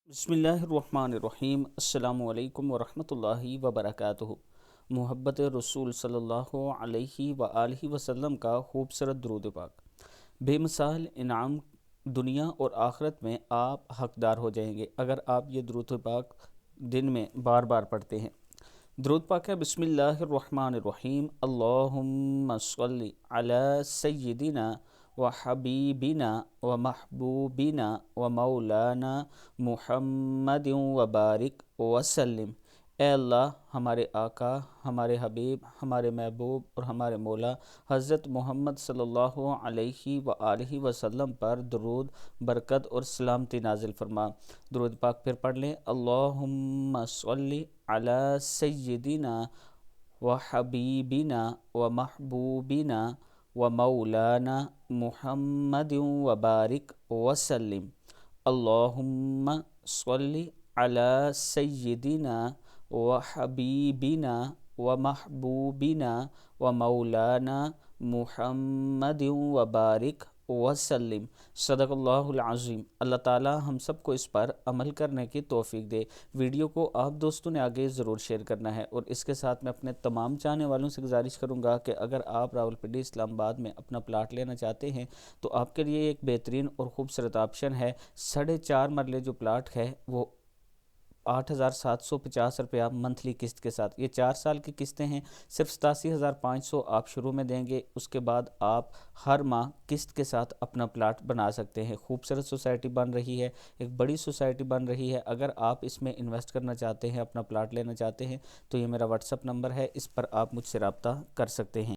بسم اللہ الرحمن الرحیم۔ السلام علیکم ورحمۃ اللہ وبرکاتہ۔ محبت رسول صلی اللہ علیہ وآلہ وسلم کا خوبصورت درود پاک۔ بے مثال انعام دنیا اور آخرت میں آپ حقدار ہو جائیں گے اگر آپ یہ درود پاک دن میں بار بار پڑھتے ہیں۔ درود پاک ہے بسم اللہ الرحمن الرحیم۔ اللہم صلی علی سیدنا و حبیبنا و محبوبنا و مولانا محمد و بارک وسلم۔ اے اللہ، ہمارے آقا، ہمارے حبیب، ہمارے محبوب اور ہمارے مولا حضرت محمد صلی اللہ علیہ وآلہ وسلم پر درود، برکت اور سلامتی نازل فرما۔ درود پاک پھر پڑھ لیں۔ اللہم صلی علی سیدنا و حبیبنا و محبوبنا و مولانا محمد و بارک وسلم۔ اللہم صلی علی سیدنا و حبیبنا و محبوبنا و مولانا محمد و بارک وسلم۔ صدق اللہ العظیم۔ اللہ تعالی ہم سب کو اس پر عمل کرنے کی توفیق دے۔ ویڈیو کو آپ دوستوں نے آگے ضرور شیئر کرنا ہے، اور اس کے ساتھ میں اپنے تمام چاہنے والوں سے گزارش کروں گا کہ اگر آپ راولپنڈی اسلام آباد میں اپنا پلاٹ لینا چاہتے ہیں تو آپ کے لیے ایک بہترین اور خوبصورت آپشن ہے۔ 4.5 مرلے جو پلاٹ ہے وہ 8,750 روپیہ منتھلی قسط کے ساتھ، یہ 4 سال کی قسطیں ہیں۔ صرف 87,500 آپ شروع میں دیں گے، اس کے بعد آپ ہر ماہ قسط کے ساتھ اپنا پلاٹ بنا سکتے ہیں۔ خوبصورت سوسائٹی بن رہی ہے، ایک بڑی سوسائٹی بن رہی ہے۔ اگر آپ اس میں انویسٹ کرنا چاہتے ہیں، اپنا پلاٹ لینا چاہتے ہیں تو یہ میرا واٹس اپ نمبر ہے، اس پر آپ مجھ سے رابطہ کر سکتے ہیں۔